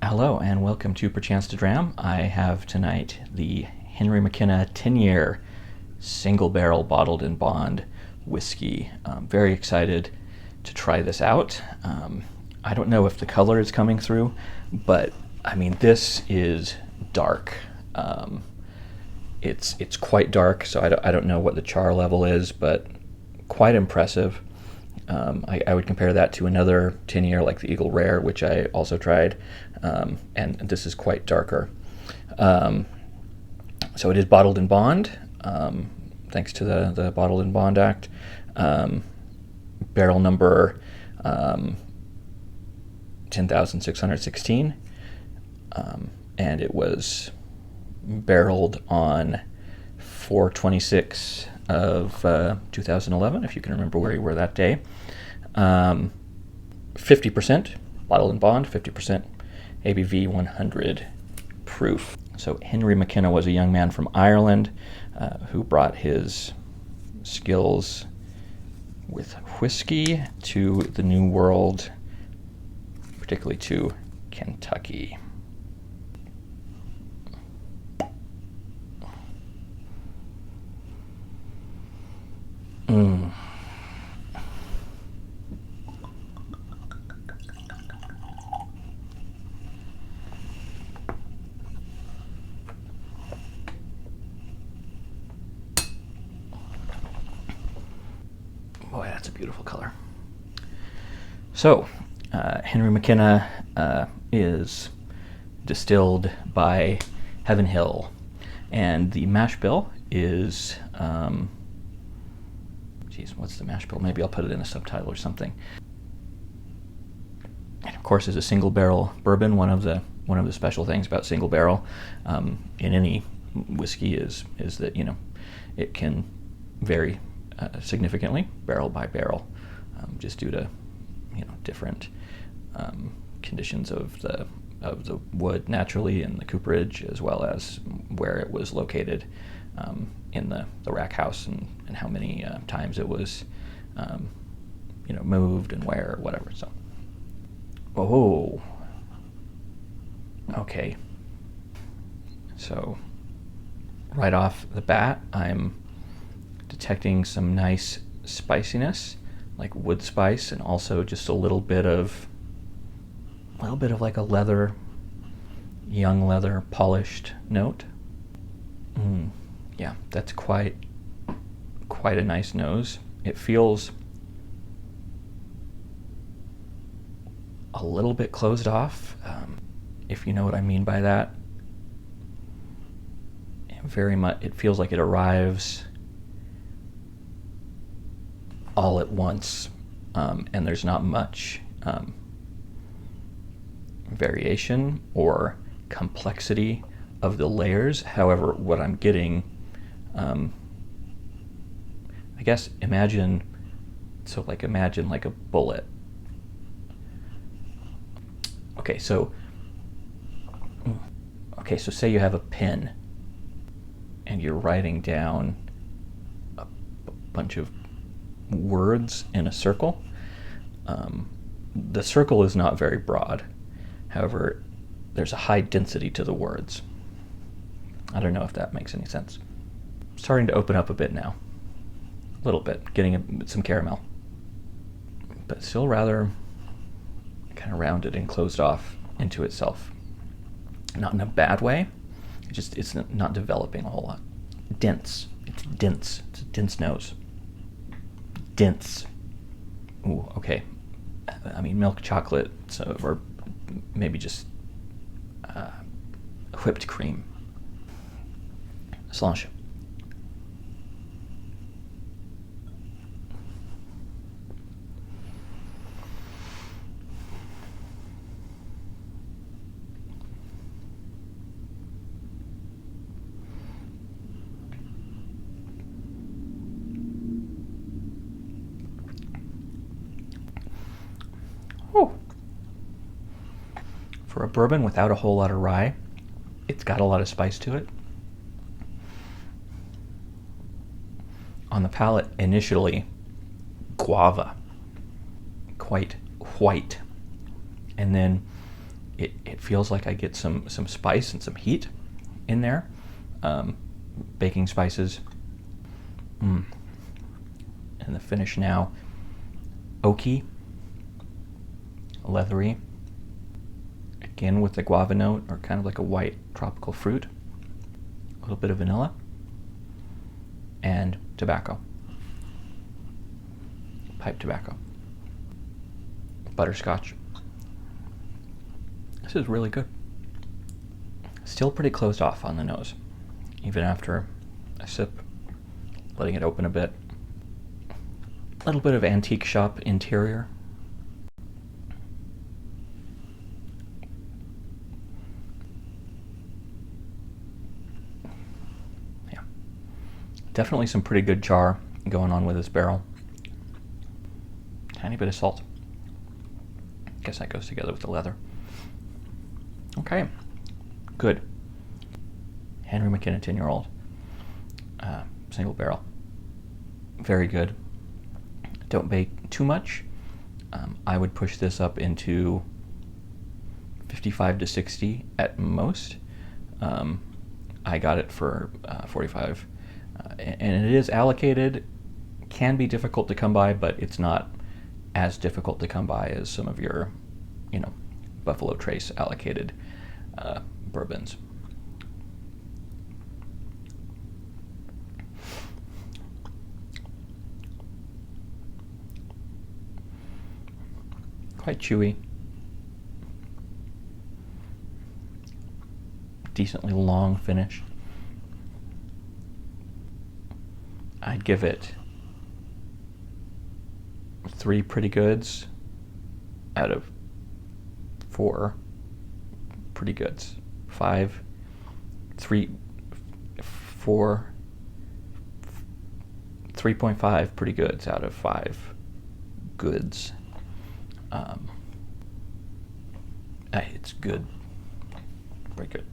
Hello and welcome to Perchance to Dram. I have tonight the Henry McKenna 10-year single barrel bottled in bond whiskey. I'm very excited to try this out. I don't know if the color is coming through, but I mean, this is dark. It's quite dark, so I don't know what the char level is, but quite impressive. I would compare that to another 10-year like the Eagle Rare, which I also tried, and this is quite darker. So it is bottled in bond, thanks to the Bottled in Bond Act. Barrel number 10,616, and it was barreled on 4/26 of 2011, if you can remember where you were that day. 50% bottled in bond, 50% ABV, 100 proof. So Henry McKenna was a young man from Ireland who brought his skills with whiskey to the New World, particularly to Kentucky. Boy, that's a beautiful color. So, Henry McKenna is distilled by Heaven Hill, and the mash bill is, what's the mash bill? Maybe I'll put it in a subtitle or something. And of course, is a single barrel bourbon. One of the special things about single barrel in any whiskey is that it can vary significantly barrel by barrel, just due to different conditions of the wood naturally and the cooperage, as well as where it was located in the rack house and how many times it was moved and where or whatever. So, oh, okay. So right off the bat, I'm detecting some nice spiciness, like wood spice, and also just a little bit of like a young leather polished note. Yeah, that's quite a nice nose. It feels a little bit closed off, if you know what I mean by that. Very much, it feels like it arrives all at once, and there's not much variation or complexity of the layers. However, what I'm getting, I guess, imagine like a bullet. Okay, so say you have a pen and you're writing down a bunch of words in a circle. The circle is not very broad. However, there's a high density to the words. I don't know if that makes any sense. Starting to open up a bit now. A little bit, getting some caramel. But still rather kind of rounded and closed off into itself. Not in a bad way. It's not developing a whole lot. Dense. It's dense. It's a dense nose. Dense. Ooh, okay. I mean, milk chocolate, or maybe just whipped cream. Slange. Oh. For a bourbon without a whole lot of rye, it's got a lot of spice to it. On the palate, initially, guava, quite white, and then it feels like I get some spice and some heat in there. Baking spices. And the finish now, oaky, leathery, again with the guava note, or kind of like a white tropical fruit, a little bit of vanilla, and tobacco, pipe tobacco, butterscotch. This is really good. Still pretty closed off on the nose, even after a sip, letting it open a bit. A little bit of antique shop interior. Yeah. Definitely some pretty good char going on with this barrel. Tiny bit of salt. Guess that goes together with the leather. Okay. Good. Henry McKenna 10-year-old. Single barrel. Very good. Don't bake too much. I would push this up into 55 to 60 at most. I got it for 45. And it is allocated. Can be difficult to come by, but it's not as difficult to come by as some of your, Buffalo Trace allocated bourbons. Quite chewy. Decently long finish. I'd give it 3 pretty goods out of 4 pretty goods. 5, 3, 4, 3.5 pretty goods out of 5 goods. It's good. Very good.